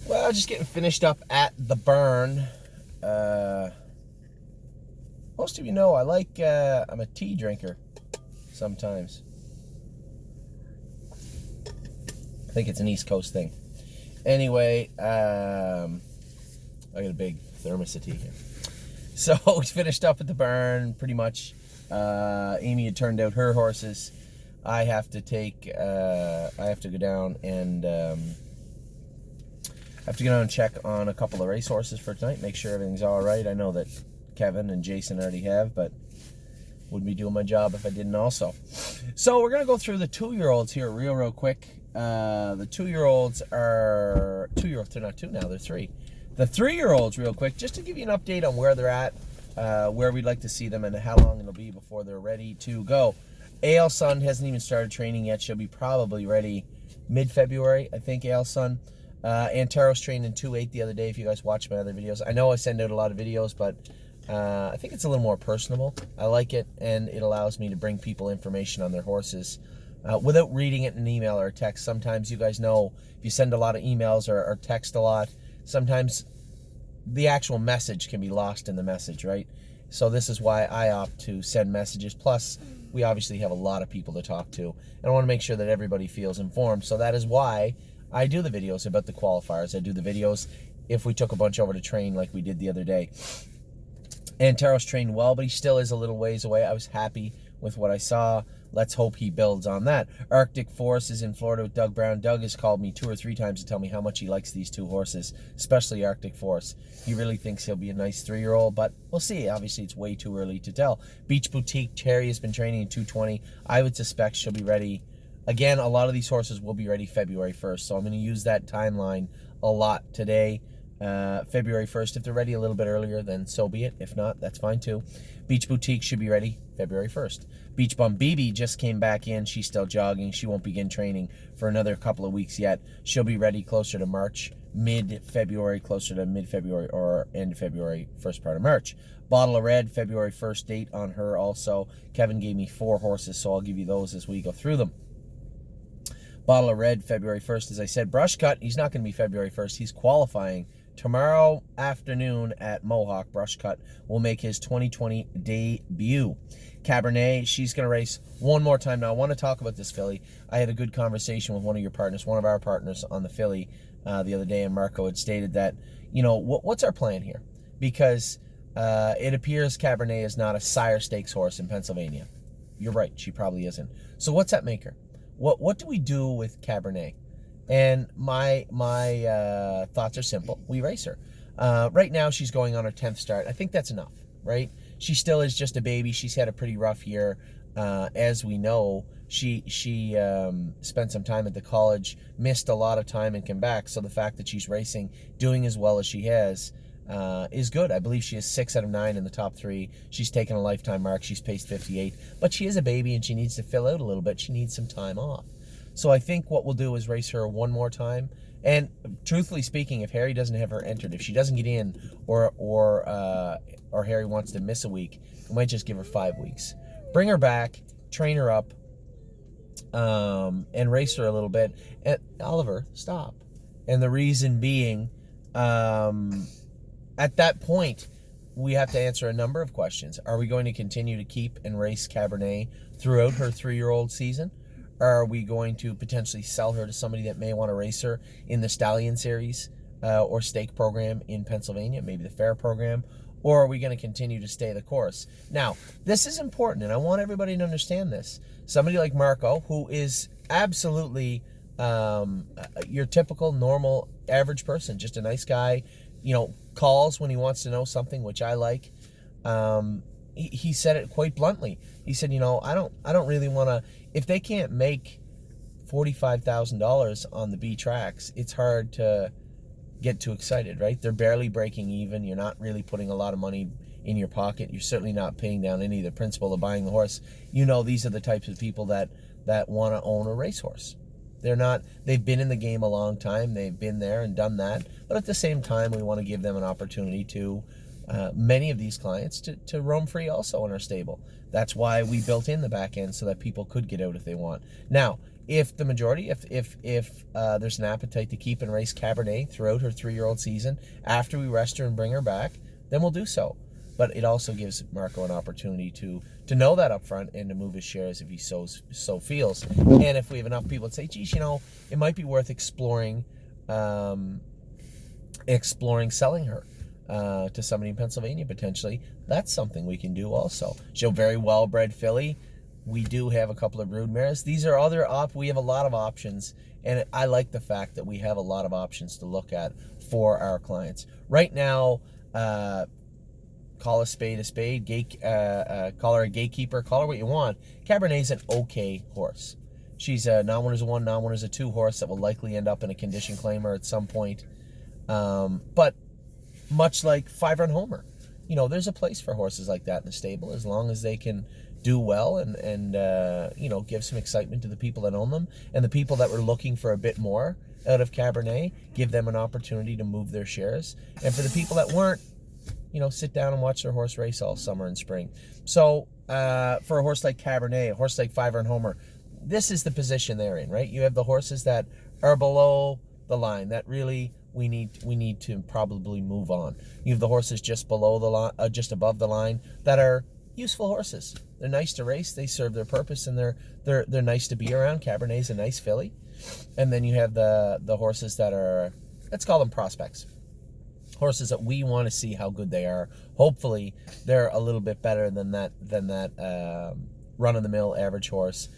Well, just getting finished up at the burn. Most of you know I'm a tea drinker sometimes. I think it's an East Coast thing. Anyway, I got a big thermos of tea here. So we finished up at the burn, pretty much. Amy had turned out her horses. I have to go down and check on a couple of race horses for tonight, make sure everything's all right. I know that Kevin and Jason already have, but wouldn't be doing my job if I didn't also. So we're gonna go through the 2-year-olds here real quick. The 2-year-olds are 2-year-olds. They're not 2 now; they're 3. The 3-year-olds, real quick, just to give you an update on where they're at, where we'd like to see them, and how long it'll be before they're ready to go. AL Sun hasn't even started training yet. She'll be probably ready mid-February, I think. AL Sun. Anteros trained in 2.8 the other day, if you guys watch my other videos. I know I send out a lot of videos, but I think it's a little more personable. I like it, and it allows me to bring people information on their horses without reading it in an email or a text. Sometimes, you guys know, if you send a lot of emails or text a lot, sometimes the actual message can be lost in the message, right? So this is why I opt to send messages. Plus, we obviously have a lot of people to talk to, and I want to make sure that everybody feels informed. So that is why I do the videos about the qualifiers. I do the videos if we took a bunch over to train like we did the other day. Anteros trained well, but he still is a little ways away. I was happy with what I saw. Let's hope he builds on that. Arctic Force is in Florida with Doug Brown. Doug has called me 2 or 3 times to tell me how much he likes these 2 horses, especially Arctic Force. He really thinks he'll be a nice 3-year-old, but we'll see. Obviously, it's way too early to tell. Beach Boutique, Cherry has been training in 220. I would suspect she'll be ready. Again, a lot of these horses will be ready February 1st, so I'm going to use that timeline a lot today. February 1st. If they're ready a little bit earlier, then so be it. If not, that's fine too. Beach Boutique should be ready February 1st. Beach Bum BB just came back in. She's still jogging. She won't begin training for another couple of weeks yet. She'll be ready closer to March, mid-February, closer to mid-February or end of February, first part of March. Bottle of Red, February 1st date on her also. Kevin gave me 4 horses, so I'll give you those as we go through them. Bottle of Red, February 1st. As I said, Brush Cut, he's not going to be February 1st. He's qualifying tomorrow afternoon at Mohawk. Brush Cut will make his 2020 debut. Cabernet, she's going to race one more time. Now, I want to talk about this filly. I had a good conversation with one of our partners on the filly the other day, and Marco had stated that, what's our plan here? Because it appears Cabernet is not a sire stakes horse in Pennsylvania. You're right, she probably isn't. So what's that make her? What do we do with Cabernet? And my thoughts are simple. We race her. Right now, she's going on her 10th start. I think that's enough, right? She still is just a baby. She's had a pretty rough year. As we know, she spent some time at the college, missed a lot of time and came back. So the fact that she's racing, doing as well as she has, is good. I believe she is 6 out of 9 in the top 3. She's taken a lifetime mark. She's paced 58. But she is a baby, and she needs to fill out a little bit. She needs some time off. So I think what we'll do is race her one more time. And truthfully speaking, if Harry doesn't have her entered, if she doesn't get in, or Harry wants to miss a week, we might just give her 5 weeks. Bring her back, train her up, and race her a little bit. And Oliver, stop. And the reason being, at that point, we have to answer a number of questions. Are we going to continue to keep and race Cabernet throughout her 3-year-old season? Are we going to potentially sell her to somebody that may want to race her in the Stallion Series or stake program in Pennsylvania, maybe the Fair program? Or are we going to continue to stay the course? Now, this is important, and I want everybody to understand this. Somebody like Marco, who is absolutely your typical, normal, average person, just a nice guy, calls when he wants to know something, which I like. He said it quite bluntly. He said, I don't really want to. If they can't make $45,000 on the B tracks, it's hard to get too excited, right? They're barely breaking even. You're not really putting a lot of money in your pocket. You're certainly not paying down any of the principal of buying the horse. These are the types of people that want to own a racehorse. They've been in the game a long time. They've been there and done that. But at the same time, we want to give them an opportunity to, many of these clients, to roam free also in our stable. That's why we built in the back end so that people could get out if they want. Now, If the majority, if there's an appetite to keep and race Cabernet throughout her 3-year-old season, after we rest her and bring her back, then we'll do so. But it also gives Marco an opportunity to know that up front and to move his shares if he so feels. And if we have enough people that say, geez, it might be worth exploring selling her to somebody in Pennsylvania potentially, that's something we can do also. She's a very well-bred filly. We do have a couple of brood mares. These are other we have a lot of options, and I like the fact that we have a lot of options to look at for our clients. Right now, call a spade, call her a gatekeeper, call her what you want. Cabernet's an okay horse. She's a non-winners a 1, non-winners a 2 horse that will likely end up in a condition claimer at some point. But much like Five Run Homer, there's a place for horses like that in the stable as long as they can do well and give some excitement to the people that own them, and the people that were looking for a bit more out of Cabernet, give them an opportunity to move their shares. And for the people that weren't, sit down and watch their horse race all summer and spring. So for a horse like Cabernet, a horse like Five Run Homer, this is the position they're in, right? You have the horses that are below the line that really we need to probably move on. You have the horses just below the line, just above the line, that are useful horses. They're nice to race. They serve their purpose, and they're nice to be around. Cabernet's a nice filly, and then you have the horses that are, let's call them prospects. Horses that we want to see how good they are. Hopefully, they're a little bit better than that run-of-the-mill average horse,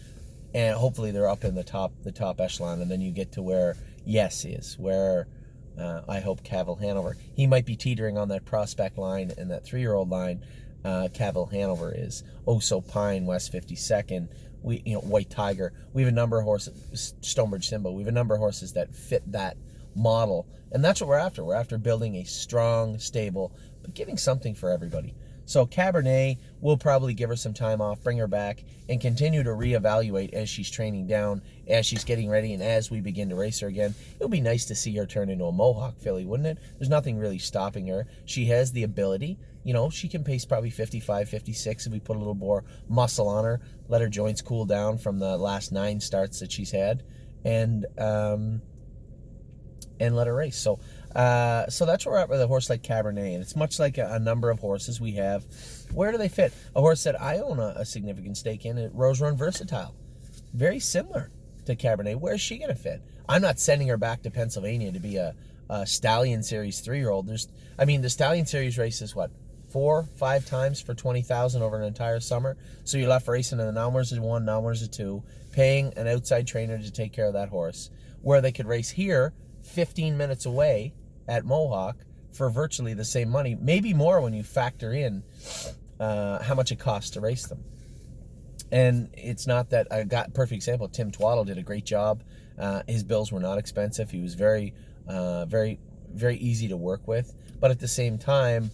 and hopefully they're up in the top echelon. And then you get to where Yes is, where I hope Cavill Hanover. He might be teetering on that prospect line and that 3-year-old line. Cavill Hanover is. So Pine, West 52nd. White Tiger. We have a number of horses. Stonebridge Simba. We have a number of horses that fit that model, and that's what we're after. We're after building a strong stable, but giving something for everybody. So Cabernet, we'll probably give her some time off, bring her back, and continue to reevaluate as she's training down, as she's getting ready, and as we begin to race her again. It would be nice to see her turn into a Mohawk filly, wouldn't it? There's nothing really stopping her. She has the ability. She can pace probably 55, 56 if we put a little more muscle on her, let her joints cool down from the last 9 starts that she's had, and let her race. So that's where we're at with a horse like Cabernet, and it's much like a number of horses we have. Where do they fit? A horse that I own a significant stake in, Rose Run Versatile. Very similar to Cabernet. Where's she going to fit? I'm not sending her back to Pennsylvania to be a Stallion Series 3-year-old. The Stallion Series races, 4-5 times for $20,000 over an entire summer. So you're left racing in the non-winners of 1, non-winners of 2, paying an outside trainer to take care of that horse, where they could race here 15 minutes away at Mohawk for virtually the same money, maybe more when you factor in how much it costs to race them. And it's not that I got perfect example. Tim Twaddle did a great job. His bills were not expensive. He was very, very, very easy to work with. But at the same time,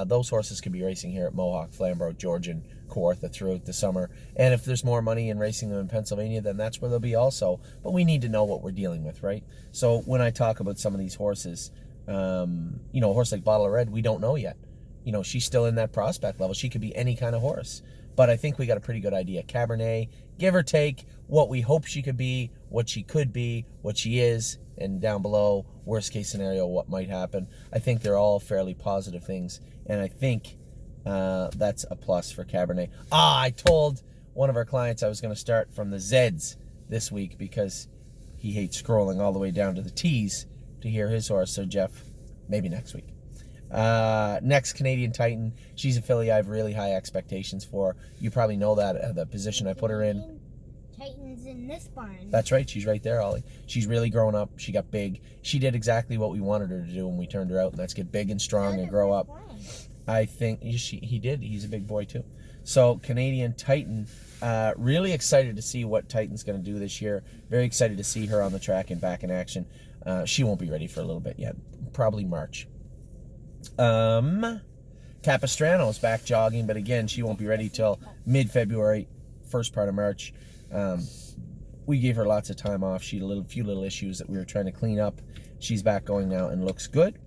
those horses could be racing here at Mohawk, Flamborough, Georgian, Kawartha throughout the summer. And if there's more money in racing them in Pennsylvania, then that's where they'll be also. But we need to know what we're dealing with, right? So when I talk about some of these horses, a horse like Bottle of Red, we don't know yet. She's still in that prospect level. She could be any kind of horse. But I think we got a pretty good idea. Cabernet, give or take, what we hope she could be, what she could be, what she is, and down below, worst case scenario, what might happen. I think they're all fairly positive things, and I think that's a plus for Cabernet. I told one of our clients I was going to start from the Zeds this week because he hates scrolling all the way down to the T's to hear his horse. So Jeff, maybe next week. Next, Canadian Titan. She's a filly I have really high expectations for. You probably know that, the position I put her in. Titan's in this barn. That's right. She's right there, Ollie. She's really grown up. She got big. She did exactly what we wanted her to do when we turned her out, and that's get big and strong and grow up. I think he did. He's a big boy too. So Canadian Titan, really excited to see what Titan's going to do this year. Very excited to see her on the track and back in action. She won't be ready for a little bit yet. Probably March. Capistrano's back jogging, but again, she won't be ready till mid-February, first part of March. We gave her lots of time off. She had a few little issues that we were trying to clean up. She's back going now and looks good.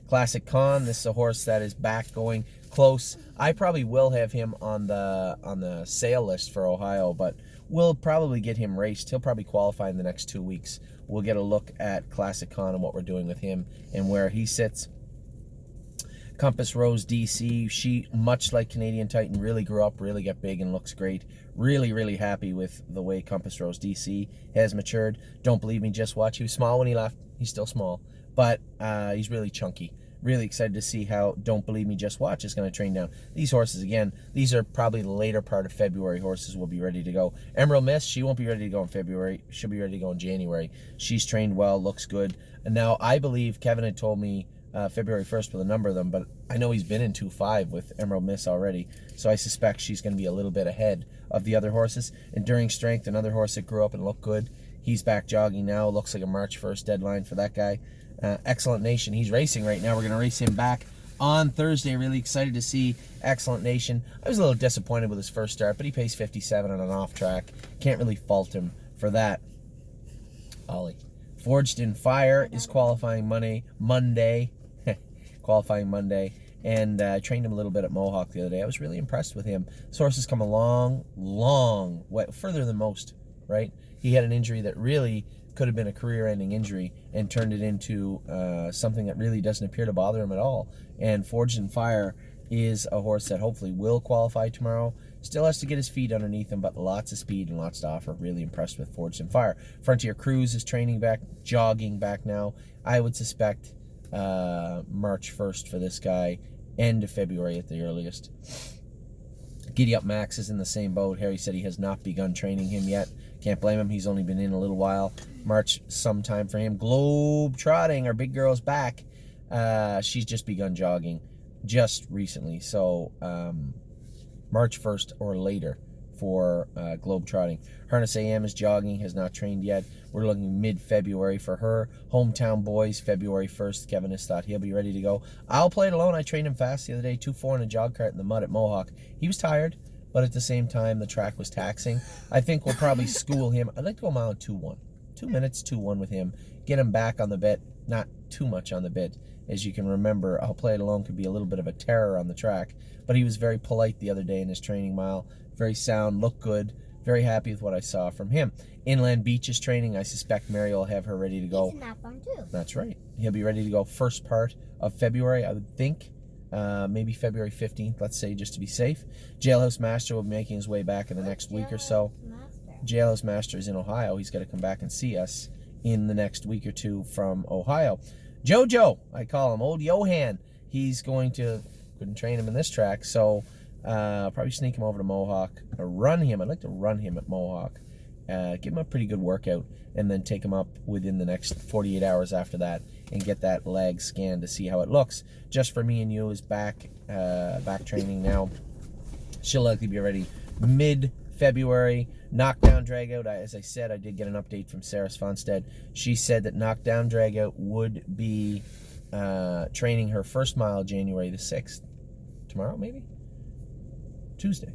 Classic Con, this is a horse that is back going close. I probably will have him on the sale list for Ohio, but we'll probably get him raced. He'll probably qualify in the next 2 weeks. We'll get a look at Classic Con and what we're doing with him and where he sits. Compass Rose DC, she, much like Canadian Titan, really grew up, really got big and looks great. Really, really happy with the way Compass Rose DC has matured. Don't believe me, just watch. He was small when he left. He's still small, but he's really chunky. Really excited to see how Don't Believe Me, Just Watch is going to train down. These horses, again, these are probably the later part of February horses will be ready to go. Emerald Mist, she won't be ready to go in February. She'll be ready to go in January. She's trained well, looks good. And now I believe Kevin had told me February 1st with a number of them, but I know he's been in 2-5 with Emerald Miss already, so I suspect she's going to be a little bit ahead of the other horses. Enduring Strength, another horse that grew up and looked good. He's back jogging now. Looks like a March 1st deadline for that guy. Excellent Nation, he's racing right now. We're going to race him back on Thursday. Really excited to see Excellent Nation. I was a little disappointed with his first start, but he pays 57 on an off track. Can't really fault him for that. Ollie. Forged in Fire is qualifying Monday. Qualifying Monday, and I trained him a little bit at Mohawk the other day. I was really impressed with him. This horse has come a long way, further than most, right? He had an injury that really could have been a career-ending injury and turned it into something that really doesn't appear to bother him at all. And Forged in Fire is a horse that hopefully will qualify tomorrow. Still has to get his feet underneath him, but lots of speed and lots to offer. Really impressed with Forged in Fire. Frontier Cruise is training back, jogging back now. I would suspect March 1st for this guy, end of February at the earliest. Giddy Up Max is in the same boat. Harry said he has not begun training him yet. Can't blame him. He's only been in a little while. March sometime for him. Globe Trotting, our big girl's back. She's just begun jogging just recently. So March 1st or later for Globe Trotting. Harness AM is jogging, has not trained yet. We're looking mid-February for her. Hometown Boys, February 1st. Kevin has thought he'll be ready to go. I'll play it alone. I trained him fast the other day, 2-4 in a jog cart in the mud at Mohawk. He was tired, but at the same time, the track was taxing. I think we'll probably school him. I'd like to go a mile 2-1. 2 minutes, 2-1 with him. Get him back on the bit, not too much on the bit. As you can remember, I'll Play It Alone could be a little bit of a terror on the track, but he was very polite the other day in his training mile. Very sound, looked good. Very happy with what I saw from him. Inland Beach is training. I suspect Mary will have her ready to go. He's in that one too. That's right. He'll be ready to go first part of February, I would think. Maybe February 15th, let's say, just to be safe. Jailhouse Master will be making his way back in the next week or so. Jailhouse Master is in Ohio. He's got to come back and see us in the next week or two from Ohio. Jojo, I call him, old Johan. He's going to, couldn't train him in this track, so probably sneak him over to Mohawk, or run him. I'd like to run him at Mohawk, give him a pretty good workout, and then take him up within the next 48 hours after that and get that leg scanned to see how it looks. Just for Me and You is back training now. She'll likely be ready mid-February. Knockdown Dragout, as I said, I did get an update from Sarah Svanstead. She said that Knockdown Dragout would be training her first mile January the 6th. Tomorrow, maybe? Tuesday.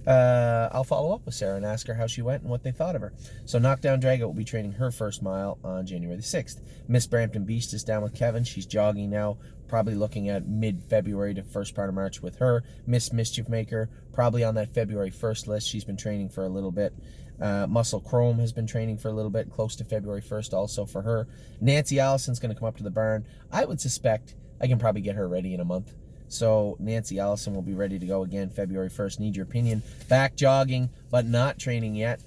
I'll follow up with Sarah and ask her how she went and what they thought of her. So Knockdown Dragout will be training her first mile on January the 6th. Miss Brampton Beast is down with Kevin. She's jogging now, probably looking at mid-February to first part of March with her. Miss Mischief Maker, probably on that February 1st list. She's been training for a little bit. Muscle Chrome has been training for a little bit, close to February 1st also for her. Nancy Allison's going to come up to the barn. I would suspect I can probably get her ready in a month. So Nancy Allison will be ready to go again February 1st. Need your opinion. Back jogging, but not training yet.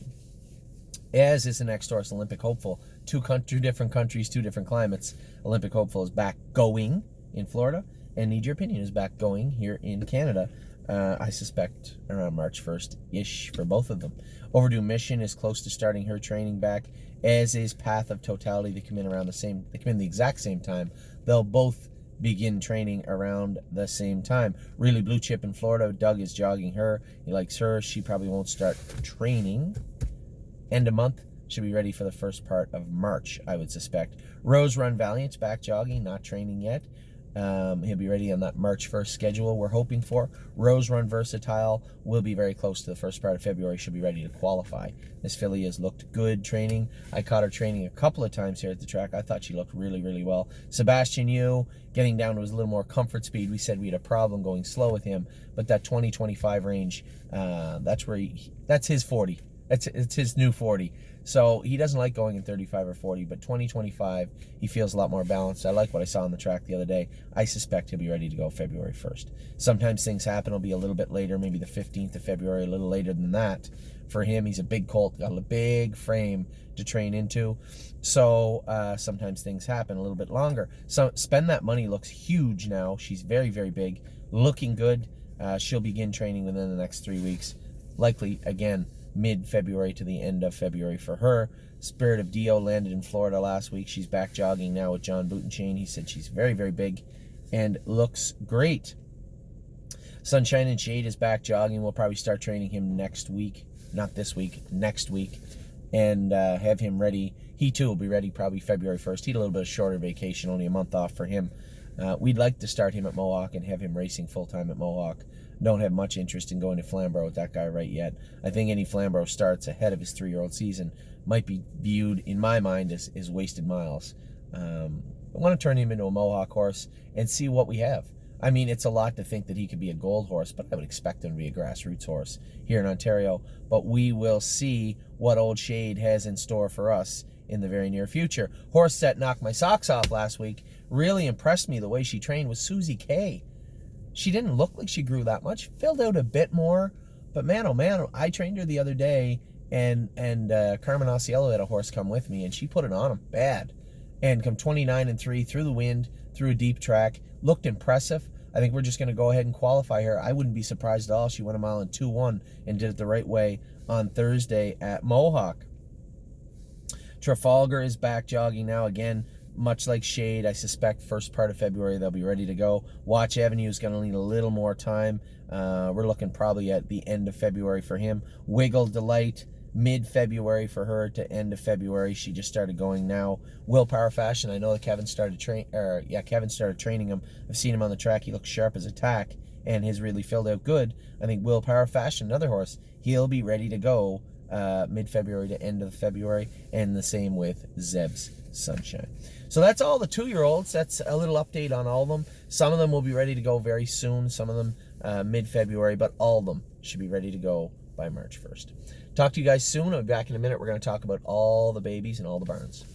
As is the next horse, Olympic Hopeful. Two different countries, 2 different climates. Olympic Hopeful is back going in Florida, and Need Your Opinion is back going here in Canada. I suspect around March 1st-ish for both of them. Overdue Mission is close to starting her training back, as is Path of Totality. They come in the exact same time. They'll both begin training around the same time. Really Blue Chip in Florida, Doug is jogging her. He likes her. She probably won't start training. End of month, should be ready for the first part of March, I would suspect. Rose Run Valiant's back jogging, not training yet. He'll be ready on that March 1st schedule we're hoping for. Rose Run Versatile will be very close to the first part of February. She'll be ready to qualify. This filly has looked good training. I caught her training a couple of times here at the track. I thought she looked really, really well. Sebastian Yu, getting down to his little more comfort speed. We said we had a problem going slow with him, but that 20-25 range, that's his 40. It's his new 40. So he doesn't like going in 35 or 40, but 20-25, he feels a lot more balanced. I like what I saw on the track the other day. I suspect he'll be ready to go February 1st. Sometimes things happen. It'll be a little bit later, maybe the 15th of February, a little later than that. For him, he's a big colt, got a big frame to train into. So sometimes things happen a little bit longer. So Spend That Money looks huge now. She's very, very big, looking good. She'll begin training within the next 3 weeks. Likely, again, mid-February to the end of February for her. Spirit of Dio landed in Florida last week. She's back jogging now with John Boutenchain. He said she's very, very big and looks great. Sunshine and Shade is back jogging. We'll probably start training him next week. Not this week, next week. And have him ready. He too will be ready probably February 1st. He had a little bit of shorter vacation, only a month off for him. We'd like to start him at Mohawk and have him racing full-time at Mohawk. Don't have much interest in going to Flamborough with that guy right yet. I think any Flamborough starts ahead of his 3-year-old season might be viewed, in my mind, as wasted miles. I want to turn him into a Mohawk horse and see what we have. I mean, it's a lot to think that he could be a gold horse, but I would expect him to be a grassroots horse here in Ontario. But we will see what Old Shade has in store for us in the very near future. Horse that knocked my socks off last week, really impressed me the way she trained, was Susie K. She didn't look like she grew that much, filled out a bit more, but man, oh man, I trained her the other day, and Carmen Osiello had a horse come with me, and she put it on him bad, and come 29-3 through the wind, through a deep track, looked impressive. I think we're just going to go ahead and qualify her. I wouldn't be surprised at all. She went a mile and 2-1 and did it the right way on Thursday at Mohawk. Trafalgar is back jogging now again. Much like Shade, I suspect first part of February they'll be ready to go. Watch Avenue is going to need a little more time. We're looking probably at the end of February for him. Wiggle Delight, mid-February for her to end of February. She just started going now. Willpower Fashion, I know that Kevin started training him. I've seen him on the track. He looks sharp as a tack and has really filled out good. I think Willpower Fashion, another horse, he'll be ready to go mid-February to end of February, and the same with Zeb's Sunshine. So that's all the 2-year-olds. That's a little update on all of them. Some of them will be ready to go very soon, some of them mid-February, but all of them should be ready to go by March 1st. Talk to you guys soon. I'll be back in a minute. We're going to talk about all the babies and all the barns.